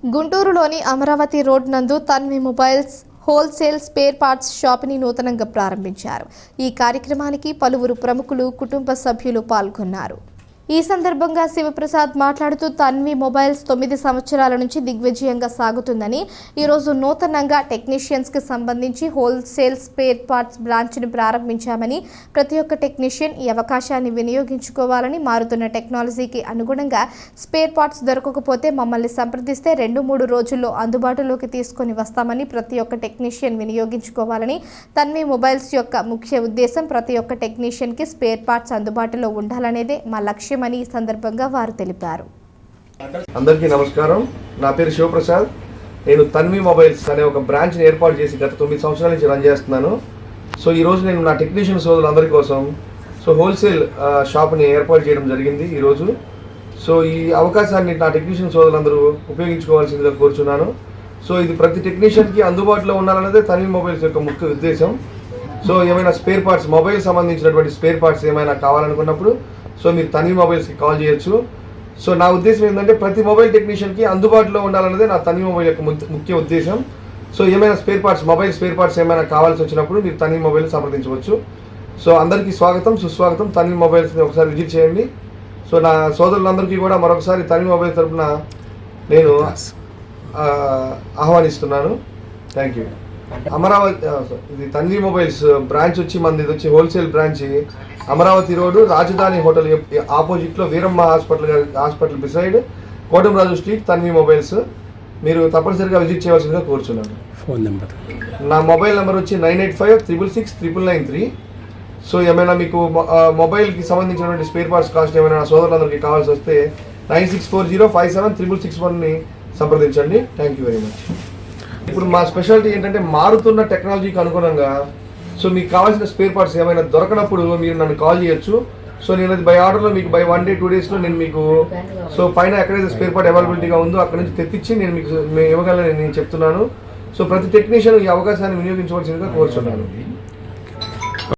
గుంటూరులోని అమరావతి రోడ్ నందు Tanvi mobiles wholesale spare parts షాప్ని నూతనంగా ప్రారంభించారు. ఈ కార్యక్రమానికి పలువురు ప్రముఖులు, కుటుంబ సభ్యులు పాల్గొన్నారు. ఈ సందర్భంగా శివప్రసాద్ మాట్లాడుతూ తన్వి మొబైల్స్ 9 సంవత్సరాల నుంచి దిగ్విజయంగా సాగుతుందని, ఈరోజు నూతనంగా టెక్నీషియన్స్కి సంబంధించి హోల్సేల్ స్పేర్ పార్ట్స్ బ్రాంచ్ని ప్రారంభించామని, ప్రతి ఒక్క టెక్నీషియన్ ఈ అవకాశాన్ని వినియోగించుకోవాలని, మారుతున్న టెక్నాలజీకి అనుగుణంగా స్పేర్ పార్ట్స్ దొరకకపోతే మమ్మల్ని సంప్రదిస్తే 2-3 రోజుల్లో అందుబాటులోకి తీసుకొని వస్తామని, ప్రతి ఒక్క టెక్నీషియన్ వినియోగించుకోవాలని, తన్వి మొబైల్స్ యొక్క ముఖ్య ఉద్దేశం ప్రతి ఒక్క టెక్నీషియన్కి స్పేర్ పార్ట్స్ అందుబాటులో ఉండాలనేదే మా లక్ష్యం అని ఈ సందర్భంగా వారు తెలిపారు. అందరికీ నమస్కారం. నా పేరు శివప్రసాద్. నేను తన్వి మొబైల్స్ అనే ఒక బ్రాంచ్ని ఏర్పాటు చేసి గత 9 సంవత్సరాల నుంచి రన్ చేస్తున్నాను. సో ఈరోజు నేను నా టెక్నీషియన్ సోదరులందరి కోసం హోల్సేల్ షాప్ని ఏర్పాటు చేయడం జరిగింది ఈరోజు. సో ఈ అవకాశాన్ని నా టెక్నీషియన్ సోదరులందరూ ఉపయోగించుకోవాల్సిందిగా కోరుచున్నాను. సో ఇది ప్రతి టెక్నీషియన్కి అందుబాటులో ఉండాలన్నదే తన్వి మొబైల్స్ యొక్క ముఖ్య ఉద్దేశం. సో ఏమైనా స్పేర్ పార్ట్స్, మొబైల్ సంబంధించినటువంటి స్పేర్ పార్ట్స్ ఏమైనా కావాలనుకున్నప్పుడు సో మీరు తన్వి మొబైల్స్కి కాల్ చేయొచ్చు. సో నా ఉద్దేశం ఏంటంటే ప్రతి మొబైల్ టెక్నీషియన్కి అందుబాటులో ఉండాలన్నదే నా తన్వి మొబైల్ యొక్క ముఖ్య ఉద్దేశం. సో ఏమైనా spare parts, mobile spare parts ఏమైనా కావాల్సి వచ్చినప్పుడు మీరు తన్వి మొబైల్ సంప్రదించవచ్చు. సో అందరికీ స్వాగతం, సుస్వాగతం. తన్వి మొబైల్స్ని ఒకసారి విజిట్ చేయండి. సో నా సోదరులందరికీ కూడా మరొకసారి తన్వి మొబైల్ తరఫున నేను ఆహ్వానిస్తున్నాను. Thank you. అమరావతి ఇది తన్వి మొబైల్స్ బ్రాంచ్ వచ్చి మనది, ఇది వచ్చి హోల్సేల్ బ్రాంచ్ అమరావతి రోడ్డు, రాజధాని హోటల్ ఆపోజిట్లో Veeramma hospital beside Kotamraju street, Tanvi mobiles. మీరు తప్పనిసరిగా విజిట్ చేయవలసిందిగా కోరుచున్నాను. ఫోన్ నెంబర్, నా మొబైల్ నెంబర్ వచ్చి 985666993. సో ఏమైనా మీకు మొబైల్కి సంబంధించినటువంటి స్పేర్ పార్ట్స్ కాస్ట్ ఏమైనా నా సోదరులందరికీ కావాల్సి వస్తే 9640576661ని సంప్రదించండి. Thank you very much. ఇప్పుడు మా స్పెషాలిటీ ఏంటంటే మారుతున్న టెక్నాలజీకి అనుగుణంగా సో మీకు కావాల్సిన స్పేర్ పార్ట్స్ ఏమైనా దొరకనప్పుడు మీరు నన్ను కాల్ చేయొచ్చు. సో నేను అది బై ఆర్డర్లో మీకు బై 1 day 2 daysలో నేను మీకు సో పైన ఎక్కడైతే స్పేర్ పార్ట్ అవైలబిలిటీగా ఉందో అక్కడ నుంచి తెప్పించి నేను మీకు ఇవ్వగలని నేను చెప్తున్నాను. సో ప్రతి టెక్నీషియన్ ఈ అవకాశాన్ని వినియోగించవలసిందిగా కోరుచున్నాను.